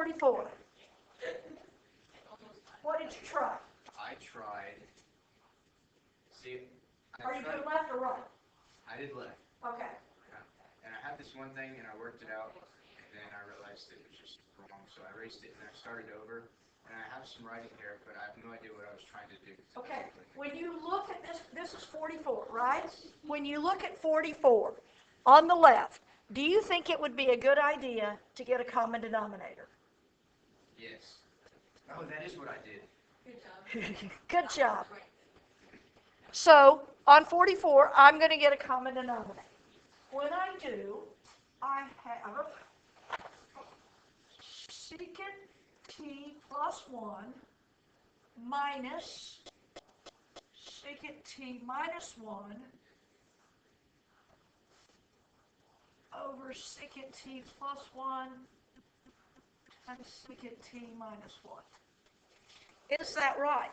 44? What did you try? I tried. See, Are you doing left or right? I did left. Okay. Yeah. And I had this one thing, and I worked it out, and then I realized it was just wrong, so I erased it, and I started over. And I have some writing here, but I have no idea what I was trying to do. Okay. When you look at this, this is 44, right? When you look at 44 on the left, do you think it would be a good idea to get a common denominator? Yes. Oh, that is what I did. Good job. So, on 44, I'm going to get a common denominator. When I do, I have secant t plus 1 minus secant t minus 1 over secant t plus 1 times secant t minus 1. Is that right?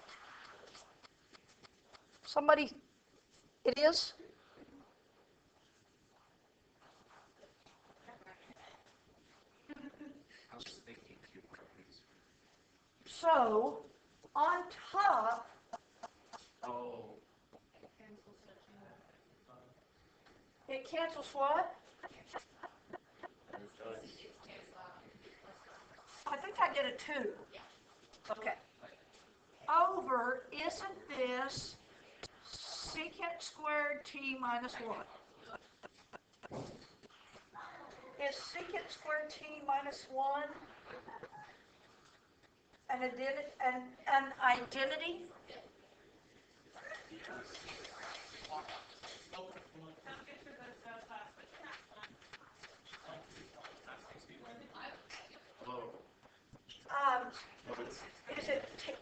Somebody, it is? I was thinking too. So, on top, Oh. it cancels what? I think I get a 2. Okay. Over, isn't this secant squared t minus 1? Is secant squared t minus 1 an identity?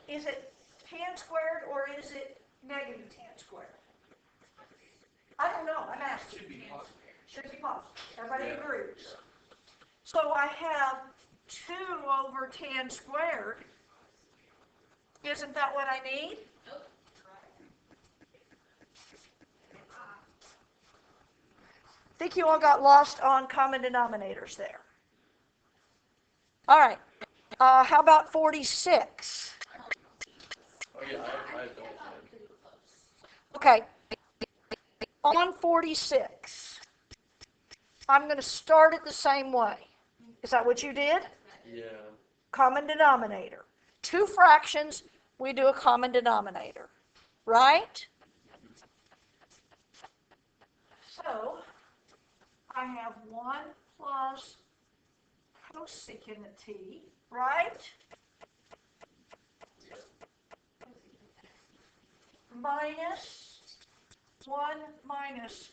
Is it tan squared or is it negative tan squared? I don't know. I'm asking. Should be possible. Should be possible. Everybody agrees. So I have 2 over tan squared. Isn't that what I need? I think you all got lost on common denominators there. All right. How about 46? Oh yeah, I don't. Okay. On 46, I'm going to start it the same way. Is that what you did? Yeah. Common denominator. 2 fractions, we do a common denominator. Right? So, I have 1 plus cosecant of t, right? Minus 1 minus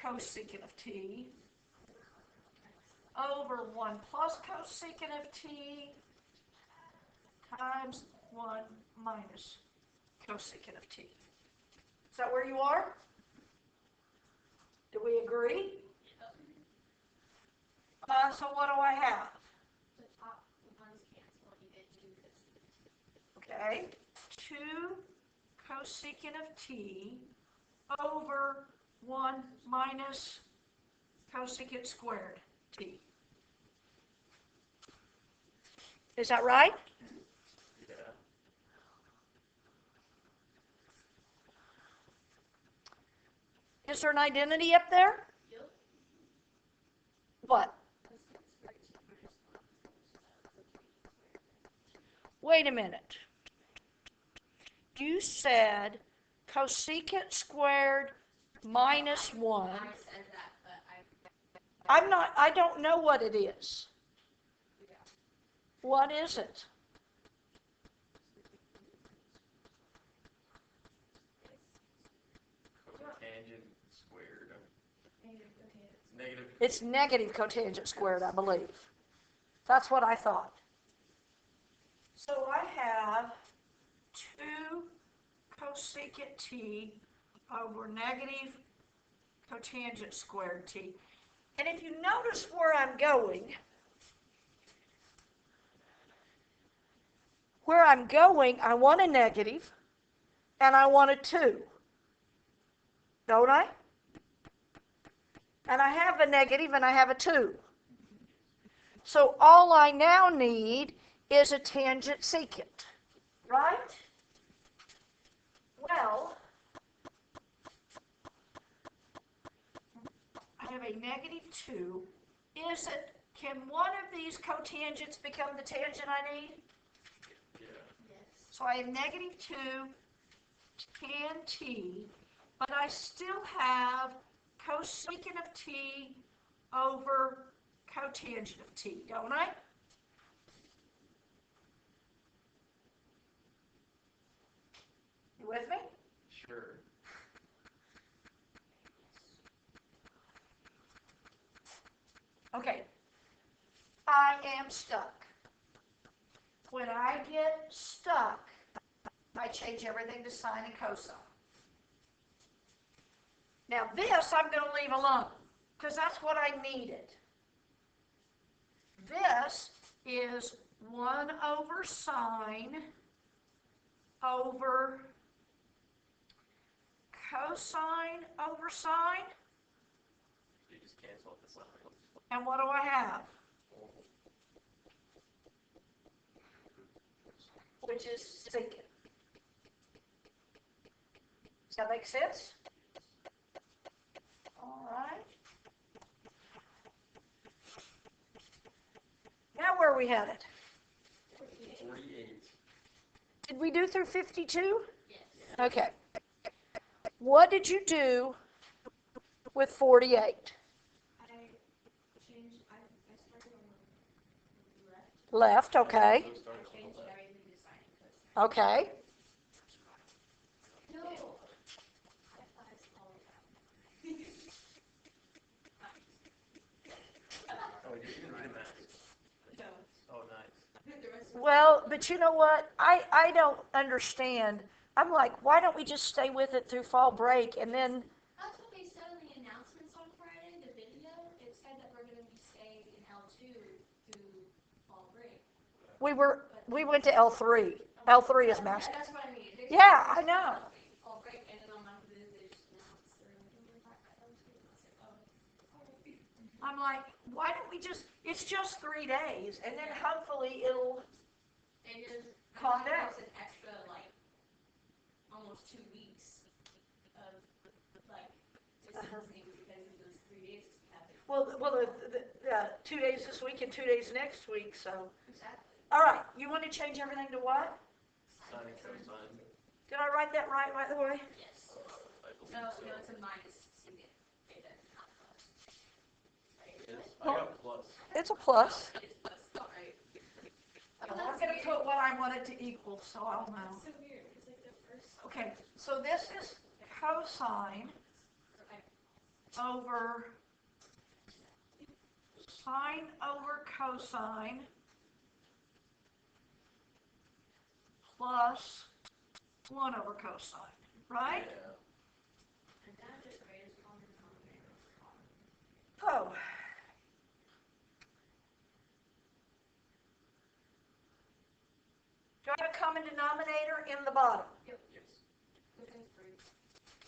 cosecant of t over 1 plus cosecant of t times 1 minus cosecant of t. Is that where you are? Do we agree? So what do I have? Okay, 2 cosecant of t over 1 minus cosecant squared t. Is that right? Yeah. Is there an identity up there? Yep. What? Wait a minute. You said cosecant squared minus 1. I said that, but I don't know what it is. What is it? Tangent squared. Negative. It's negative cotangent squared, I believe. That's what I thought. So I have 2 cosecant t over negative cotangent squared t. And if you notice where I'm going, I want a negative and I want a 2. Don't I? And I have a negative and I have a 2. So all I now need is a tangent secant, right? Well, I have a -2. Can one of these cotangents become the tangent I need? Yeah. So I have -2 tan t, but I still have cosecant of t over cotangent of t, don't I? You with me? Sure. Okay. I am stuck. When I get stuck, I change everything to sine and cosine. Now this I'm going to leave alone because that's what I needed. This is 1 over sine over cosine over sine. You just cancel it this line. And what do I have? Which is secant. Does that make sense? All right. Now where are we headed? 48. Did we do through 52? Yes. Okay. What did you do with 48? I changed, I started on the left. Left, okay. Those started I on changed the left. everything to sine and cosine. Okay. No. I thought it's all Oh, you didn't do the math. No. Oh, nice. The rest was Well, but you know what? I don't understand. I'm like, why don't we just stay with it through fall break and then That's what they said in the announcements on Friday, the video. It said that we're going to be staying in L2 through fall break. we went to L3. L3 is master. That's what I mean. Yeah, I know. Fall break, and then on Monday they just announced they're going to be back at L2. And I was like, oh. I'm like, why don't we just, it's just 3 days and then hopefully it'll And just calm down. It's an extra, like, almost 2 weeks of, like, distancing because of those 3 days we have it. Well, the 2 days this week and 2 days next week, so. Exactly. All right, you want to change everything to what? Sine and cosine. Did I write that right, by the way? Yes. I believe No, so. no, it's a minus secant. Theta, not plus. Right? It is. I got plus. It's a plus. It's plus, alright. I'm going to put what I want it to equal, so I'll know. That's so weird, because like the first. Okay, so this is cosine over sine over cosine plus 1 over cosine, right? Yeah. And that just creates common denominator. Oh. Do I have a common denominator in the bottom? Yes. Within 3.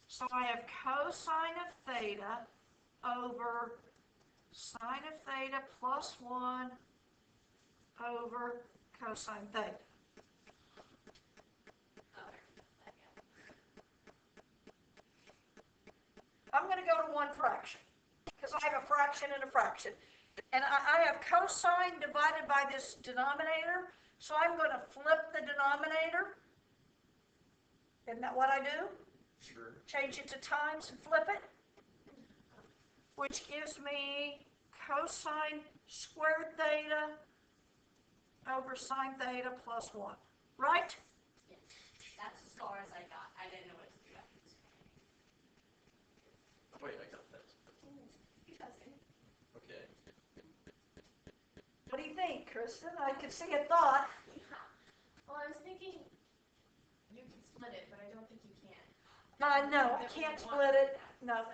So I have cosine of theta over sine of theta plus 1 over cosine theta. I'm going to go to one fraction because I have a fraction and a fraction. And I have cosine divided by this denominator, so I'm going to flip the denominator. Isn't that what I do? Sure. Change it to times and flip it, which gives me cosine squared theta over sine theta plus 1, right? Yes. That's as far as I got. I didn't know what to do after this. Wait, I got that. Interesting. Okay. What do you think, Kristen? I can see a thought. Well, I was thinking you can split it, but I don't think you can. No, I can't split it. No,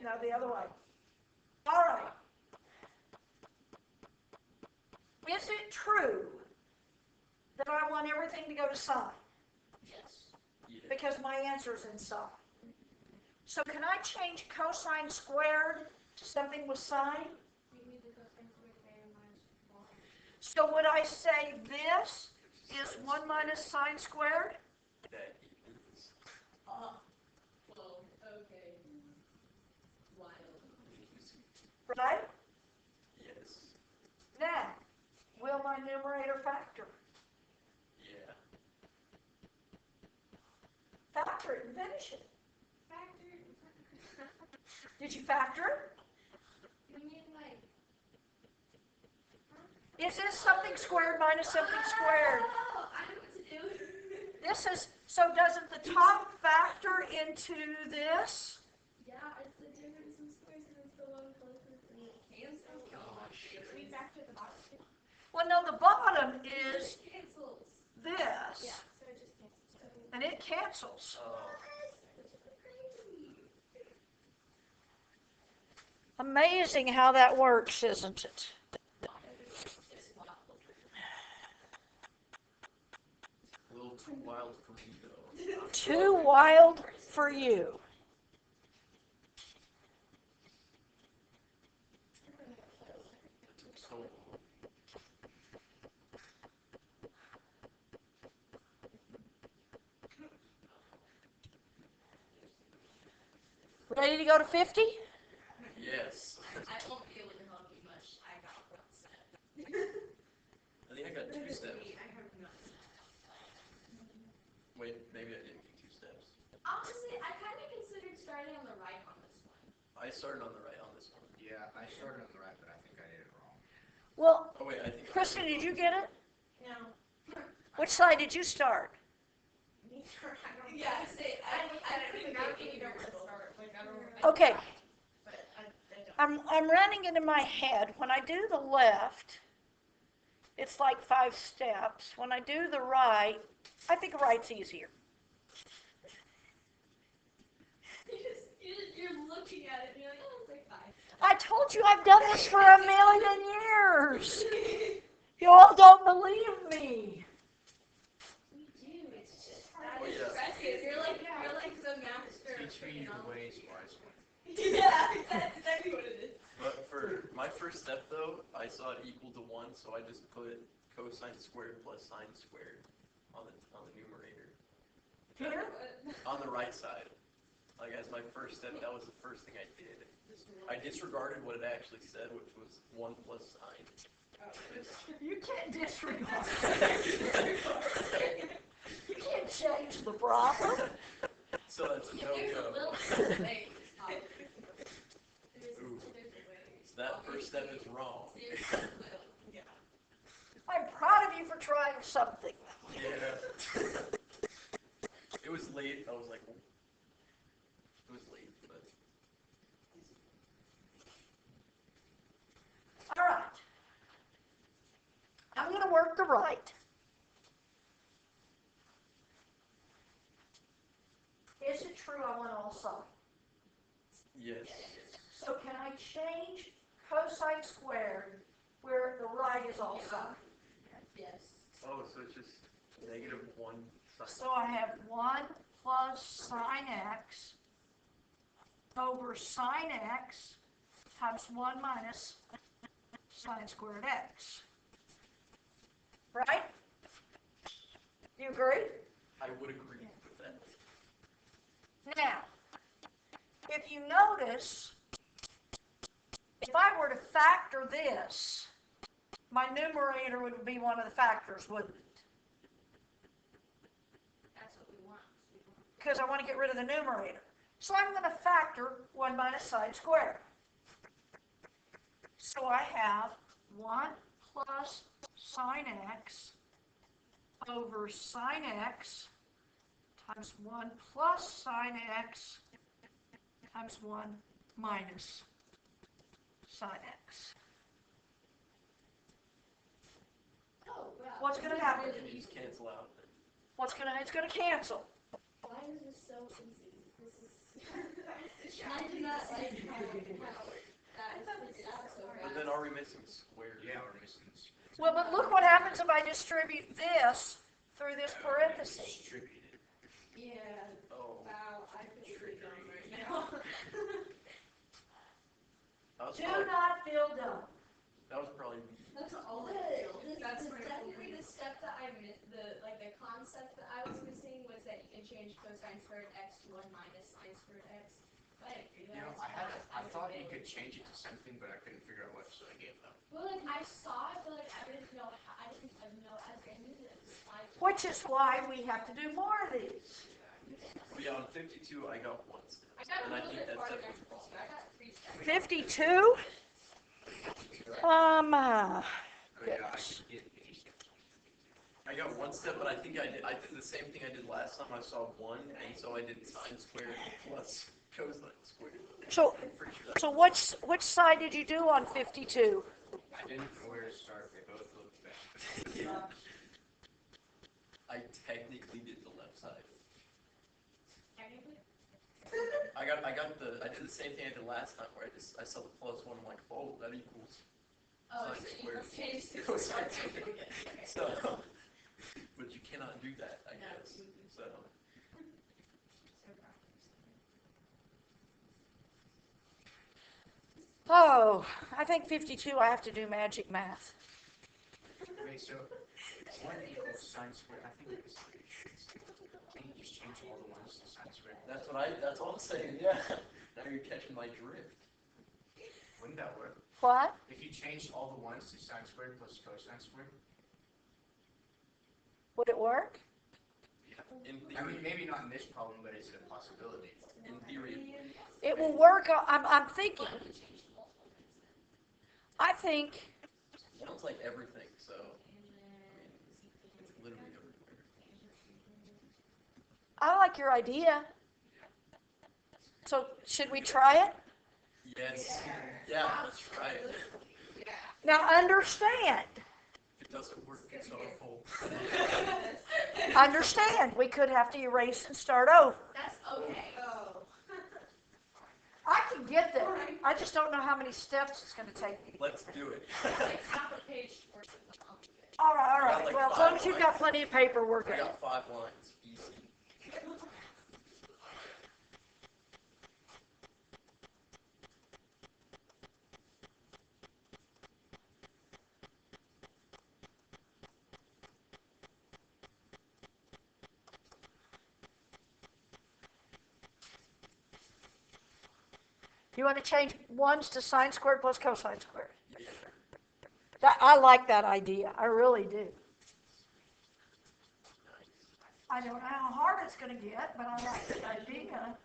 no, the other way. All right. Is it true that I want everything to go to sine? Yes. Yeah. Because my answer's in sine. So can I change cosine squared to something with sine? You need the cosine squared theta minus 1. So would I say this is 1 minus sine squared? That equals. Well, okay. Wild. Right? Yes. Now, will my numerator factor? Yeah. Factor it and finish it. Factor. Did you factor it? You mean like? Is this something squared minus something squared? Oh, I know what to do. This is, so doesn't the top factor into this? Yeah, it's the difference in squares and it's the one closest and it cancels. Can we factor the bottom? Well, no, the bottom is It cancels. this, Yeah, so it just cancels. and it cancels. Oh. Amazing how that works, isn't it? A little too wild for me, though. Too wild for you. So, Ready to go to 50? yes. I won't be able to help you much. I got one step. I think I got 2 steps. I have nothing. Wait, maybe I didn't get 2 steps. Honestly, I kind of considered starting on the right on this one. I started on the right on this one. Yeah, I started on the right, but I think I did it wrong. Well, Oh, wait, I think. Kristen, did you get it? No. Which side did you start? Yeah, say, I couldn't figure out where to start. Like, I don't. Okay, But I don't. I'm running it in my head. When I do the left, it's like 5 steps. When I do the right, I think right's easier. You're looking at it and you're like, oh, it's like 5. I told you I've done this for a million years. You all don't believe me. We do. It's just Oh, that yeah. impressive. You're like the master. Teach me your ways, wise one. Yeah, that's exactly what it is. But for my first step, though, I saw it equal to 1, so I just put cosine squared plus sine squared on the numerator. Here? On the right side. Like, as my first step, that was the first thing I did. I disregarded what it actually said, which was 1 plus sine. You can't disregard. You can't change the problem. So that's a There's a no-go. little way. Ooh. There's a way. So that first step is wrong. I'm proud of you for trying something. Yeah. It was late. I was like, it was late, but. All right. I'm going to work the right. Is it true I want all sides? Yes. So can I change cosine squared where the right is all sides? Yes. Oh, so it's just negative 1 sine. So I have 1 plus sine x over sine x times 1 minus sine squared x. Right? You agree? I would agree with that. Now, if you notice, if I were to factor this, my numerator would be one of the factors, wouldn't it? That's what we want. Because I want to get rid of the numerator. So I'm going to factor 1 minus sine squared. So I have 1 plus sine x over sine x times 1 plus sine x times 1 minus sine x. Oh, wow. What's going to happen? These cancel out. It's going to cancel. Why is this so easy? This is. I do not like how that is so But then are we missing squares? Yeah, we're missing this. Well, but look what happens if I distribute this through this parenthesis. Distributed. Yeah. Oh. Wow, I feel pretty dumb right now. That was Do probably, not feel dumb. that was probably me. That's all I do. That's definitely the step that I missed. The concept that I was missing was that you can change cosine squared x to 1 minus sine squared x. But I agree You know, I thought you could change it to something, but I couldn't figure out what, so I gave up. Well, like I saw it, but like I didn't know how. I didn't know as I knew that it was like. Which is why we have to do more of these. But yeah, on 52, I got one step. I got And I a little think bit that's farther definitely down. wrong. I got 3 steps. 52? But yeah, I could get I got one step, but I think I did the same thing I did last time. I saw 1, and so I did sine squared plus cosine squared. So, I'm pretty sure that's which side did you do on 52? I didn't know where to start. They both looked bad. I technically did the left side. Technically. I did the same thing I did last time, where I saw the plus 1. I'm like, oh, that equals Oh, sine so you squared. changed it. Cosine squared. So, but you cannot do that, I No. guess. So. Oh, I think 52 I have to do magic math. Okay, so 1 equals sine squared. I think it's. Can you just change all the ones to sine squared? That's all I'm saying, yeah. Now you're catching my drift. Wouldn't that work? What? If you changed all the ones to sine squared plus cosine squared? Would it work? In I mean, theory, maybe not in this problem, but it's a possibility. in theory, It will work. I'm thinking. I think. it sounds like everything, so, it's literally everywhere. I like your idea. So, should we try it? Yes, yeah, let's try it. Now, understand. If it doesn't work, it's our fault. Understand. We could have to erase and start over. That's okay. Oh. I can get there. I just don't know how many steps it's going to take me. Let's do it. It's not the page for the All right, all I got right. like Well, as 5 long as you've got plenty of paper, we're I good. got 5 lines, easy. You want to change ones to sine squared plus cosine squared. Yeah. I like that idea. I really do. I don't know how hard it's going to get, but I like the idea.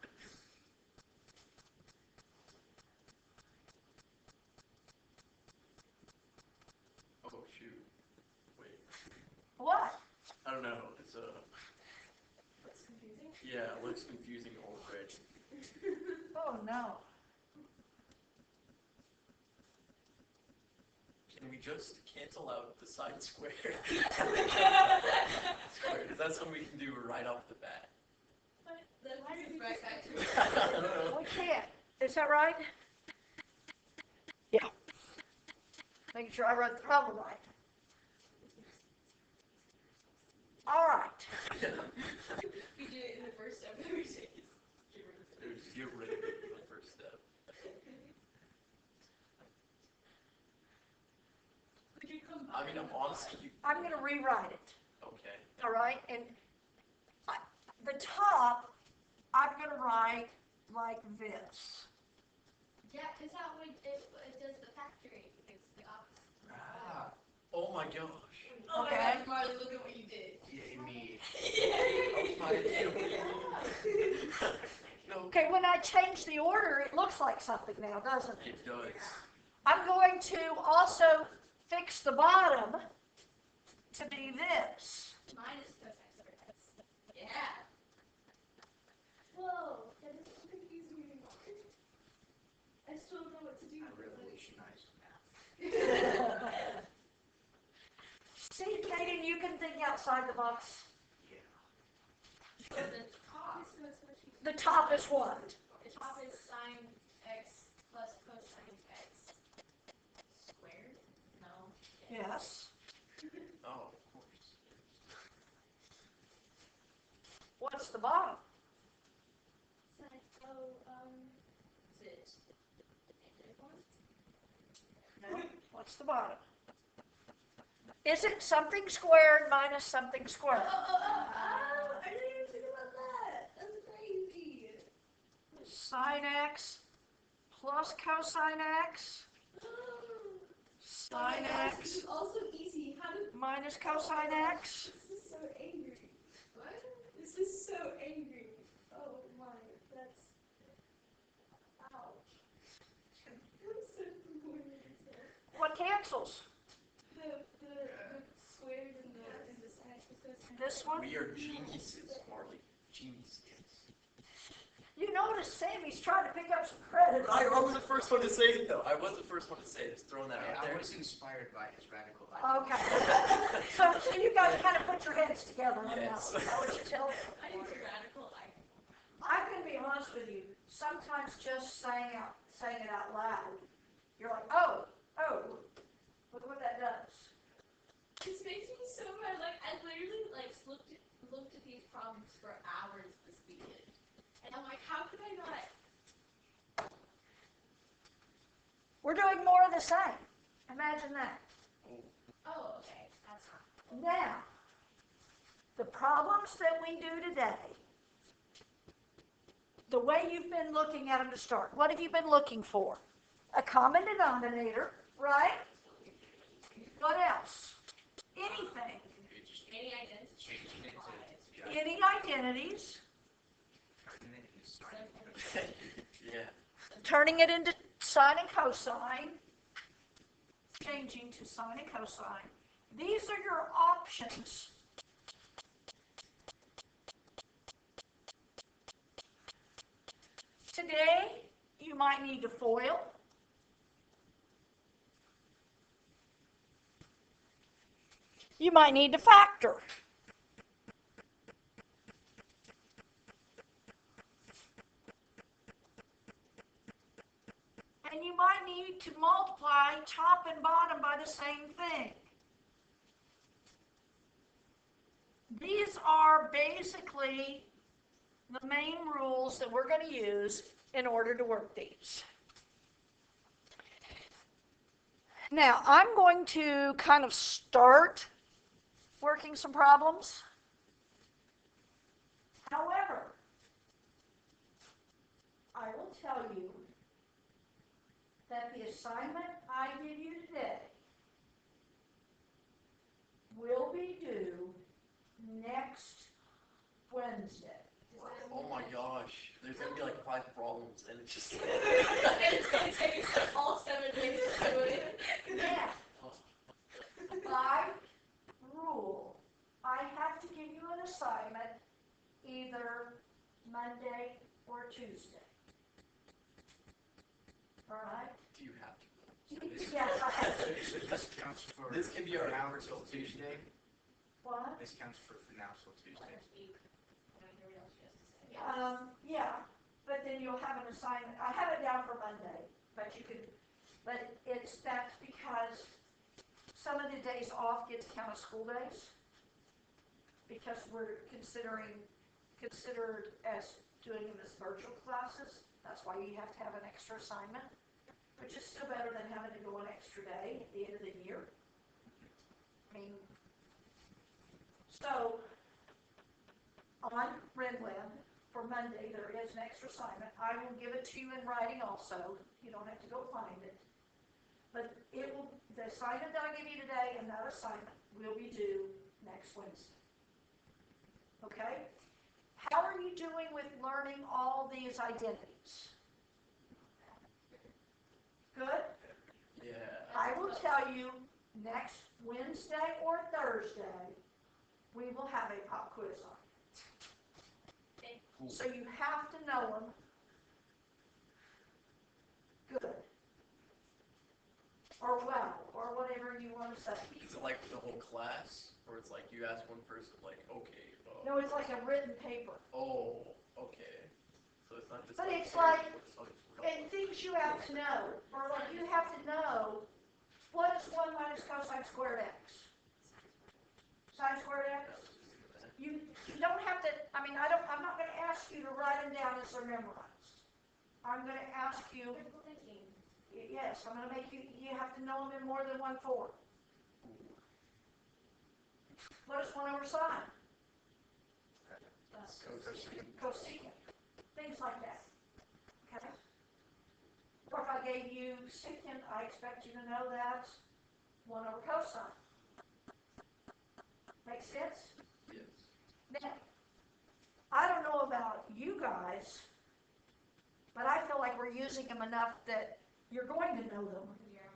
Oh, shoot. Wait. What? I don't know. It's That's confusing. yeah, it looks confusing already. Oh, no. Can we just cancel out the sine squared? Squared. Is that something we can do right off the bat? Then why did we right back to I don't know. We can't. Is that right? Yeah. Making sure I wrote the problem right. All right. You did it in the first step. Let me see. Just get rid of it in the first step. Could you combine? I mean, I'm honestly. I'm going to rewrite it. Okay. All right. And the top, I'm going to write like this. Yeah, because that way it does the factoring. It's the opposite. Ah, Oh my gosh. Oh Okay. my gosh, Marley, look at what you did. yay me. No. Okay, when I change the order, it looks like something now, doesn't it? It does. I'm going to also fix the bottom to be this. Minus cosine squared x. Yeah. Whoa, that is so confusing anymore. I still don't know what to do. I revolutionized math. See, Kaden, you can think outside the box. Yeah. So the top is The top is what? The top is sine x plus cosine x squared? No. Yes. Oh, of course. What's the bottom? Sine, is it negative one? No. What's the bottom? Is it something squared minus something squared? I didn't even think about that. That's crazy. Sine x plus cosine x, sine This x is also easy. How did minus cosine x. this is so angry? What? This is so angry. Oh my, that's ouch. I'm so disappointed. What cancels? The squares and the sine. This one? We are geniuses, Marley. Geniuses. You notice Sammy's trying to pick up some credit. I was the first one to say it, though. I was the first one to say it. Just throwing that out I there. was inspired by his radical idea. Okay. So you guys kind of put your heads together on that. Yes. Is that what you're telling me? I think you're radical. I'm going to be honest with you. Sometimes just saying it out loud, you're like, oh, look what that does. This makes me so mad. Like I literally looked at these problems for hours this weekend, and I'm like, how could I not? We're doing more of the same. Imagine that. Oh, okay, that's fine. Now, the problems that we do today, the way you've been looking at them to start, what have you been looking for? A common denominator, right? What else? Anything. Any identity? Any identities. Yeah. Turning it into sine and cosine. Changing to sine and cosine. These are your options. Today, you might need to FOIL. You might need to factor. And you might need to multiply top and bottom by the same thing. These are basically the main rules that we're going to use in order to work these. Now, I'm going to kind of start working some problems. However, I will tell you that the assignment I give you today will be due next Wednesday. Oh my gosh. There's gonna be like 5 problems, and it's just. It's gonna take us all 7 days to do it. Yeah. By rule, I have to give you an assignment either Monday or Tuesday. All right? Do you have to? Yes, I have to. This counts for This can be our now till Tuesday. What? This counts for now till Tuesday. Yeah, but then you'll have an assignment. I have it down for Monday, but that's because some of the days off get to count as school days because we're considered as doing them as virtual classes. That's why you have to have an extra assignment, which is still better than having to go an extra day at the end of the year. I mean, so on Renweb, for Monday, there is an extra assignment. I will give it to you in writing also. You don't have to go find it. But the assignment that I give you today and that assignment will be due next Wednesday. Okay? How are you doing with learning all these identities? Good? Yeah. I will tell you next Wednesday or Thursday, we will have a pop quiz on. So you have to know them. Good. Or well, or whatever you want to say. Is it like the whole class, or it's like you ask one person, like, okay. No, it's like a written paper. Oh, okay. So it's not just. But it's like, and things you have to know. Or like you have to know, what is 1 minus cosine squared x? Sine squared x? You don't have to, I'm not going to ask you to write them down as they're memorized. I'm going to ask you, yes, I'm going to make you have to know them in more than one form. What is 1 over sine? Cosecant. Cosecant. Things like that. Okay? Or if I gave you secant, I expect you to know that's 1 over cosine. Make sense? Yes. Now, I don't know about you guys, but I feel like we're using them enough that you're going to know them. Yeah.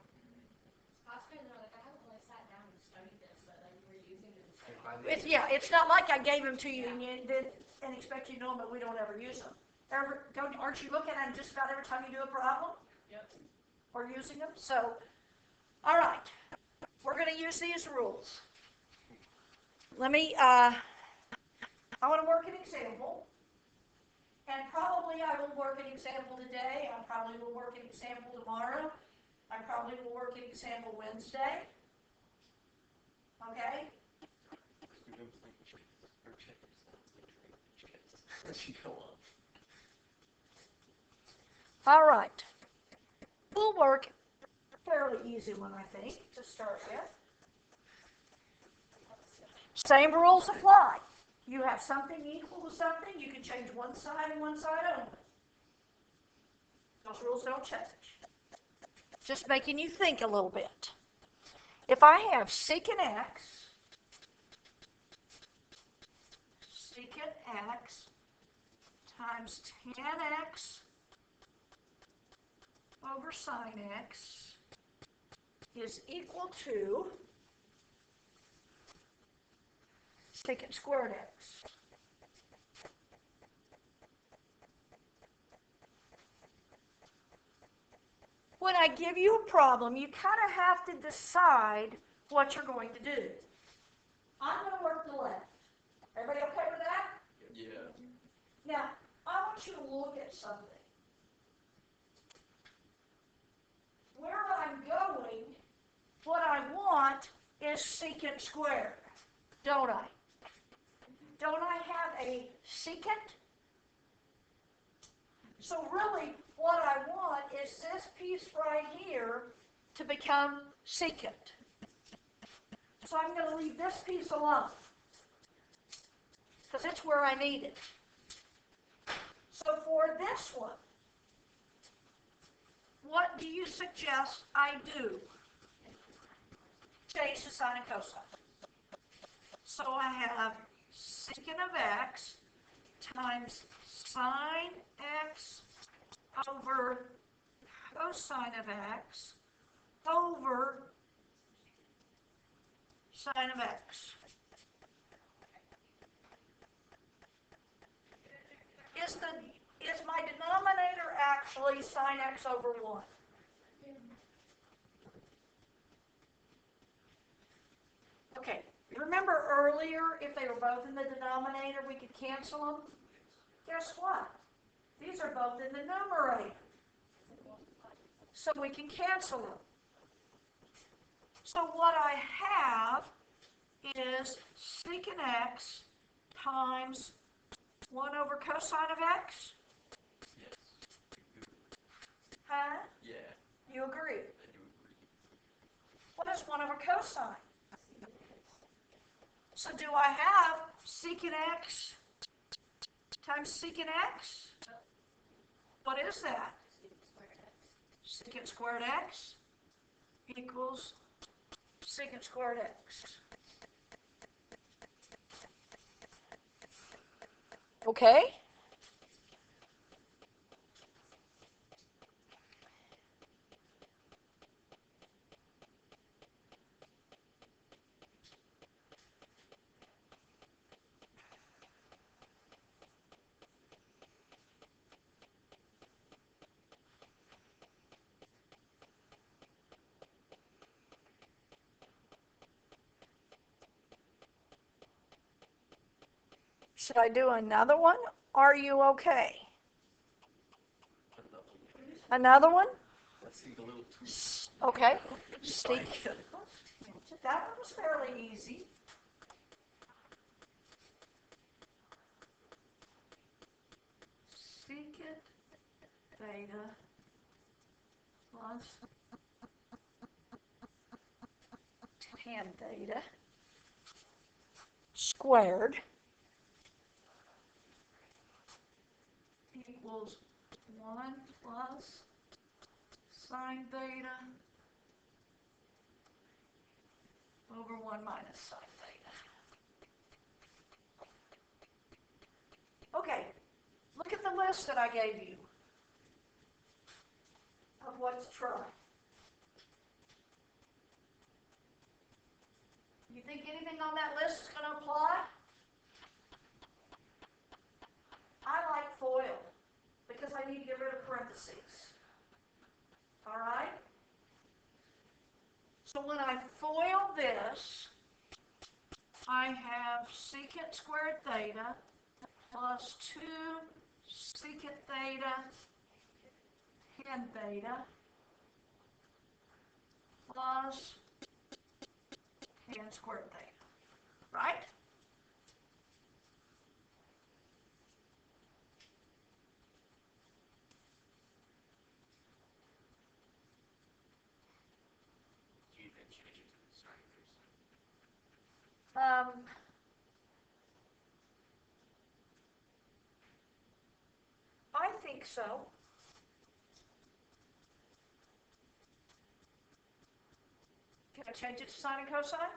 I was trying to know, like, I haven't really sat down and studied this, but like we're using them. If I need- It's not like I gave them to you and expect you to know them, but we don't ever use them. Aren't you looking at them just about every time you do a problem? Yep. Or using them? So, all right, we're going to use these rules. Let me, I want to work an example. And probably I will work an example today. I probably will work an example tomorrow. I probably will work an example Wednesday. Okay? Go on. All right. We'll work a fairly easy one, I think, to start with. Same rules apply. You have something equal to something, you can change one side and one side only. Those rules don't change. Just making you think a little bit. If I have secant x times tan x over sine x is equal to secant squared x. When I give you a problem, you kind of have to decide what you're going to do. I'm going to work the left. Everybody okay with that? Yeah. Now, I want you to look at something. Where I'm going, what I want is secant squared, don't I? Don't I have a secant? So really, what I want is this piece right here to become secant. So I'm going to leave this piece alone, because it's where I need it. So for this one, what do you suggest I do? Change to sine and cosine. So I have secant of x times sine x over cosine of x over sine of x. Is my denominator actually sine x over 1? Okay, remember earlier, if they were both in the denominator, we could cancel them? Guess what? These are both in the numerator. So we can cancel them. So what I have is secant x times 1 over cosine of x. Yes. Huh? Yeah. You agree? I do agree. What is 1 over cosine? So do I have secant x times secant x? What is that? Secant squared x equals secant squared x. Okay? Should I do another one? Are you okay? Another one? Let's see a little too. Okay. That one was fairly easy. Secant theta plus tan theta squared equals 1 plus sine theta over 1 minus sine theta. Okay, look at the list that I gave you of what to try. You think anything on that list is going to apply? I like FOIL because I need to get rid of parentheses. All right? So when I FOIL this, I have secant squared theta plus 2 secant theta tan theta plus tan squared theta, right? You then change it to the sine cosine. I think so. Can I change it to sine and cosine?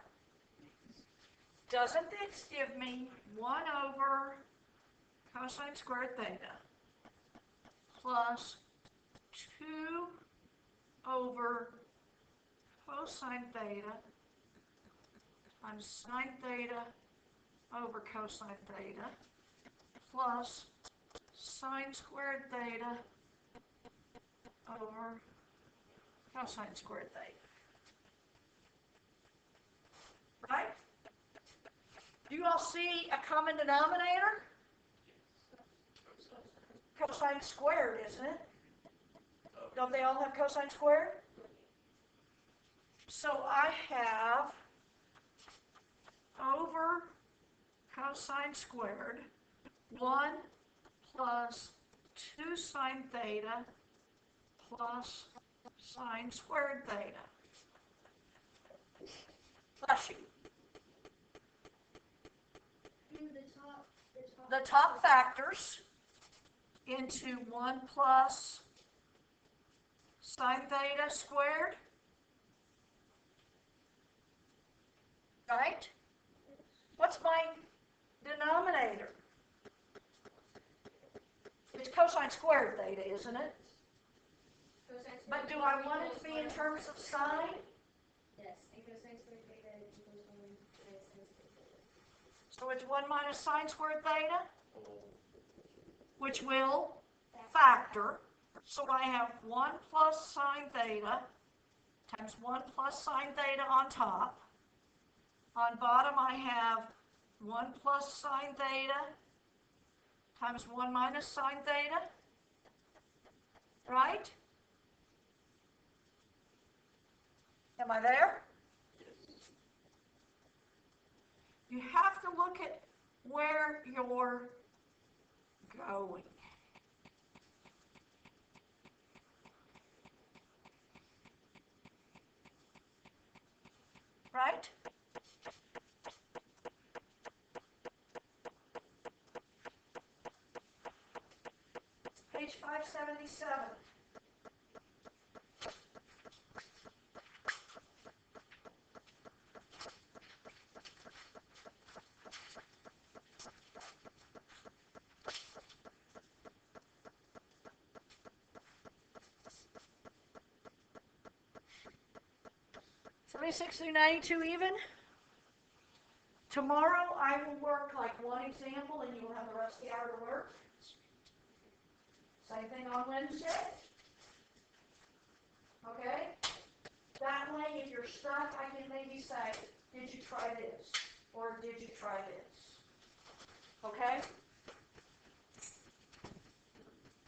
Doesn't this give me 1 over cosine squared theta plus 2 over cosine theta times sine theta over cosine theta plus sine squared theta over cosine squared theta. Right? Do you all see a common denominator? Cosine squared, isn't it? Don't they all have cosine squared? So I have over cosine squared 1 plus 2 sine theta plus sine squared theta. Bless you. The top factors into 1 plus sine theta squared, right? What's my denominator? It's cosine squared theta, isn't it? But do I want it to be in terms of sine? Yes, and cosine squared theta equals 1 minus sine squared theta. So it's 1 minus sine squared theta, which will factor. So I have 1 plus sine theta times 1 plus sine theta on top. On bottom I have 1 plus sine theta times 1 minus sine theta, right? Am I there? You have to look at where you're going. Right? Page 577. Through 92 even. Tomorrow I will work like one example and you'll have the rest of the hour to work. Same thing on Wednesday. Okay? That way if you're stuck I can maybe say, did you try this? Or did you try this? Okay?